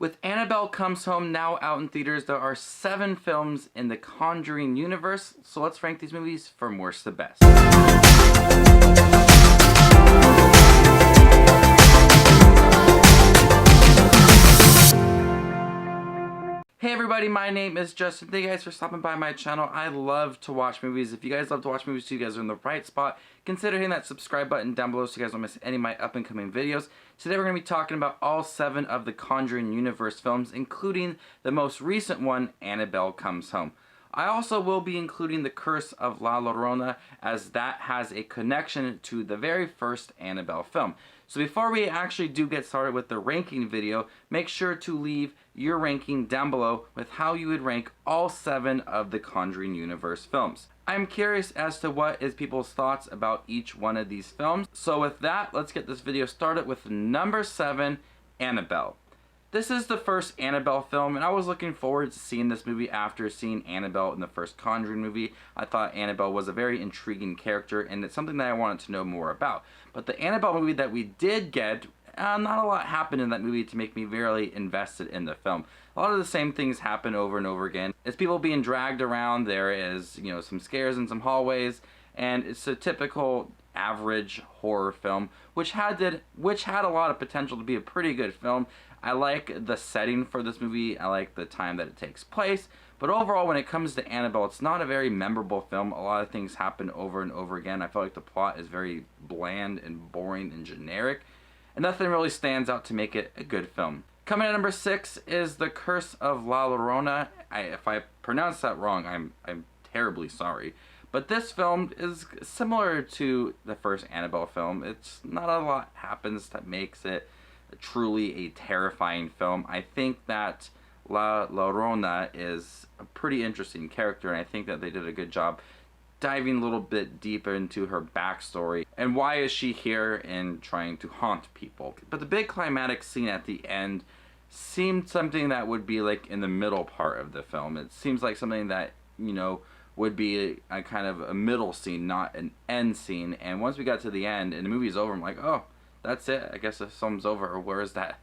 With Annabelle Comes Home now out in theaters, there are 7 films in the Conjuring universe, so let's rank these movies from worst to best. Hey everybody, my name is Justin. Thank you guys for stopping by my channel. I love to watch movies. If you guys love to watch movies too, you guys are in the right spot. Consider hitting that subscribe button down below so you guys don't miss any of my up and coming videos. Today we're going to be talking about all 7 of the Conjuring universe films, including the most recent one, Annabelle Comes Home. I also will be including The Curse of La Llorona, as that has a connection to the very first Annabelle film. So before we actually do get started with the ranking video, make sure to leave your ranking down below with how you would rank all 7 of the Conjuring universe films. I'm curious as to what is people's thoughts about each one of these films. So with that, let's get this video started with number 7, Annabelle. This is the first Annabelle film, and I was looking forward to seeing this movie after seeing Annabelle in the first Conjuring movie. I thought Annabelle was a very intriguing character, and it's something that I wanted to know more about. But the Annabelle movie that we did get, not a lot happened in that movie to make me very invested in the film. A lot of the same things happen over and over again. It's people being dragged around, there is, some scares in some hallways, and it's a typical average horror film, which had a lot of potential to be a pretty good film. I like the setting for this movie, I like the time that it takes place, but overall when it comes to Annabelle, it's not a very memorable film. A lot of things happen over and over again. I feel like the plot is very bland and boring and generic, and nothing really stands out to make it a good film. Coming at number 6 is The Curse of La Llorona. If I pronounce that wrong, I'm terribly sorry. But this film is similar to the first Annabelle film. It's not a lot happens that makes it truly a terrifying film. I think that La Llorona is a pretty interesting character, and I think that they did a good job diving a little bit deeper into her backstory and why is she here and trying to haunt people. But the big climatic scene at the end seemed something that would be like in the middle part of the film. It seems like something that, would be a kind of a middle scene, not an end scene. And once we got to the end and the movie's over, I'm like, oh, that's it. I guess the film's over. Where is that,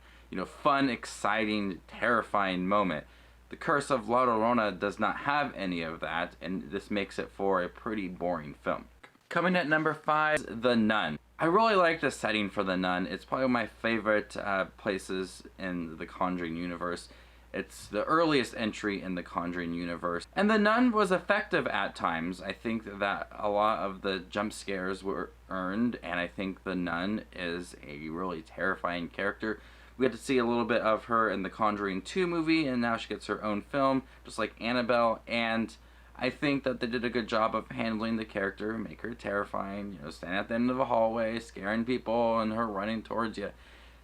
fun, exciting, terrifying moment? The Curse of La Llorona does not have any of that, and this makes it for a pretty boring film. Coming at number 5, The Nun. I really like the setting for The Nun. It's probably one of my favorite places in the Conjuring universe. It's the earliest entry in the Conjuring universe. And The Nun was effective at times. I think that a lot of the jump scares were earned, and I think The Nun is a really terrifying character. We get to see a little bit of her in the Conjuring 2 movie, and now she gets her own film, just like Annabelle, and I think that they did a good job of handling the character, make her terrifying, standing at the end of a hallway, scaring people, and her running towards you.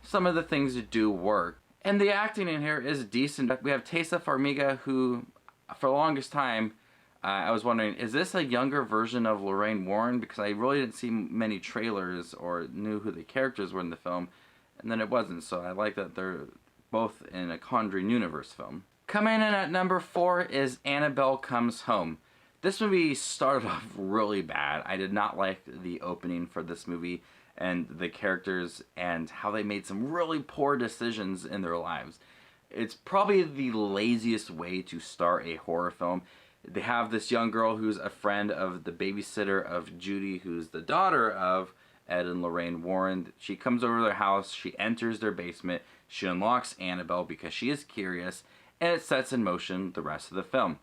Some of the things do work. And the acting in here is decent. We have Taissa Farmiga, who, for the longest time, I was wondering, is this a younger version of Lorraine Warren? Because I really didn't see many trailers or knew who the characters were in the film. And then it wasn't, so I like that they're both in a Conjuring universe film. Coming in at number 4 is Annabelle Comes Home. This movie started off really bad. I did not like the opening for this movie and the characters and how they made some really poor decisions in their lives. It's probably the laziest way to start a horror film. They have this young girl who's a friend of the babysitter of Judy, who's the daughter of Ed and Lorraine Warren. She comes over to their house, she enters their basement, she unlocks Annabelle because she is curious, and it sets in motion the rest of the film.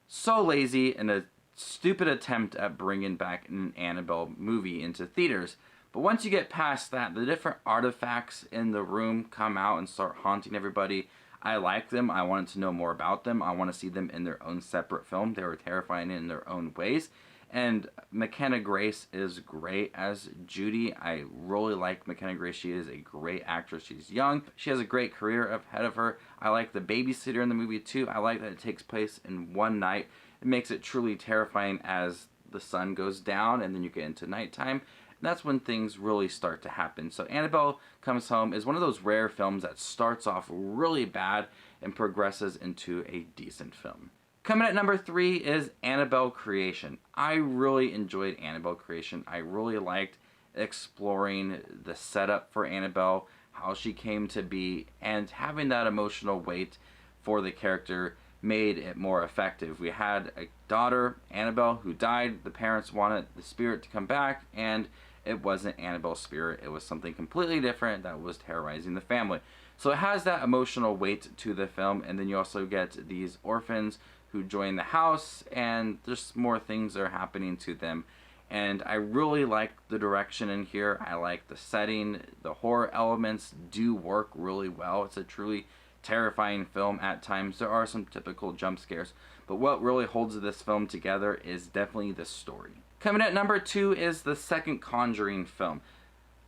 So lazy and a stupid attempt at bringing back an Annabelle movie into theaters. But once you get past that, the different artifacts in the room come out and start haunting everybody. I like them. I wanted to know more about them. I want to see them in their own separate film. They were terrifying in their own ways. And McKenna Grace is great as Judy. I really like McKenna Grace. She is a great actress. She's young. She has a great career ahead of her. I like the babysitter in the movie too. I like that it takes place in one night. It makes it truly terrifying as the sun goes down and then you get into nighttime. And that's when things really start to happen. So Annabelle Comes Home is one of those rare films that starts off really bad and progresses into a decent film. Coming at number 3 is Annabelle Creation. I really enjoyed Annabelle Creation. I really liked exploring the setup for Annabelle, how she came to be, and having that emotional weight for the character made it more effective. We had a daughter, Annabelle, who died. The parents wanted the spirit to come back, and it wasn't Annabelle's spirit. It was something completely different that was terrorizing the family. So it has that emotional weight to the film, and then you also get these orphans who join the house, and there's more things that are happening to them. And I really like the direction in here. I like the setting. The horror elements do work really well. It's a truly terrifying film at times. There are some typical jump scares, but what really holds this film together is definitely the story. Coming at number 2 is the second Conjuring film.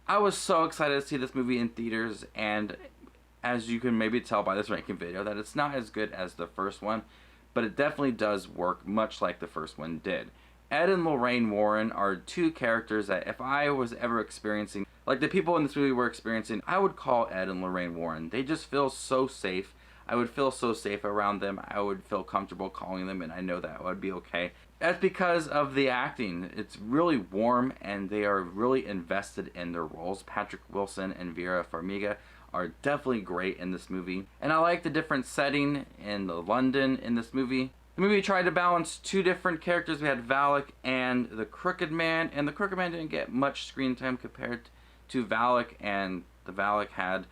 I was so excited to see this movie in theaters, and as you can maybe tell by this ranking video, that it's not as good as the first one, but it definitely does work much like the first one did. Ed and Lorraine Warren are two characters that if I was ever experiencing, like the people in this movie were experiencing, I would call Ed and Lorraine Warren. They just feel so safe. I would feel so safe around them. I would feel comfortable calling them, and I know that would be okay. That's because of the acting. It's really warm, and they are really invested in their roles. Patrick Wilson and Vera Farmiga are definitely great in this movie. And I like the different setting in London in this movie. The movie tried to balance two different characters. We had Valak and the Crooked Man, and the Crooked Man didn't get much screen time compared to Valak, and the Valak had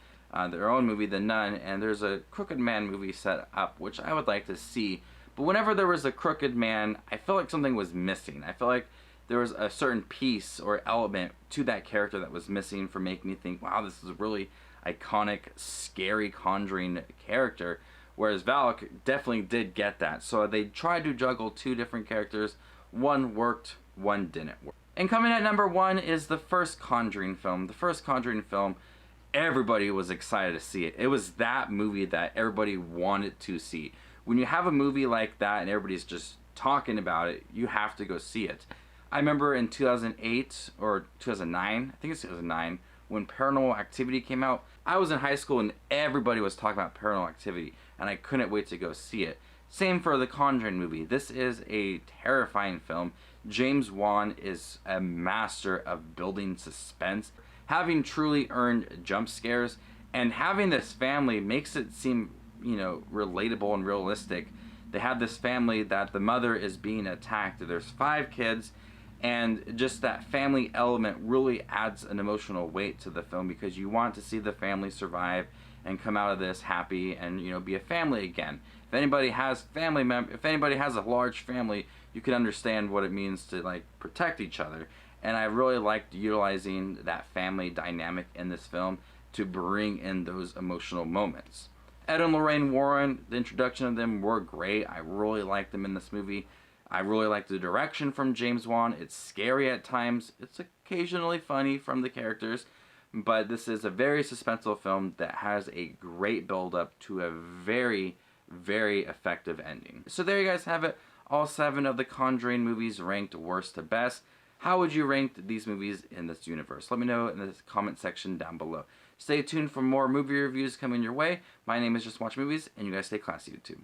their own movie, The Nun, and there's a Crooked Man movie set up, which I would like to see. But whenever there was a Crooked Man, I felt like something was missing. I felt like there was a certain piece or element to that character that was missing for making me think, wow, this is a really iconic, scary Conjuring character. Whereas Valak definitely did get that. So they tried to juggle two different characters. One worked, one didn't work. And coming at number 1 is the first Conjuring film. The first Conjuring film, everybody was excited to see it. It was that movie that everybody wanted to see. When you have a movie like that and everybody's just talking about it, you have to go see it. I remember in 2008 or 2009, I think it's 2009, when Paranormal Activity came out. I was in high school and everybody was talking about Paranormal Activity, and I couldn't wait to go see it. Same for the Conjuring movie. This is a terrifying film. James Wan is a master of building suspense, having truly earned jump scares, and having this family makes it seem, relatable and realistic. They have this family that the mother is being attacked. There's 5 kids, and just that family element really adds an emotional weight to the film, because you want to see the family survive and come out of this happy and be a family again. If anybody has if anybody has a large family, you can understand what it means to protect each other. And I really liked utilizing that family dynamic in this film to bring in those emotional moments. Ed and Lorraine Warren, the introduction of them were great. I really liked them in this movie. I really like the direction from James Wan. It's scary at times. It's occasionally funny from the characters. But this is a very suspenseful film that has a great build-up to a very, very effective ending. So there you guys have it. All 7 of the Conjuring movies ranked worst to best. How would you rank these movies in this universe? Let me know in the comment section down below. Stay tuned for more movie reviews coming your way. My name is Just Watch Movies, and you guys stay classy, YouTube.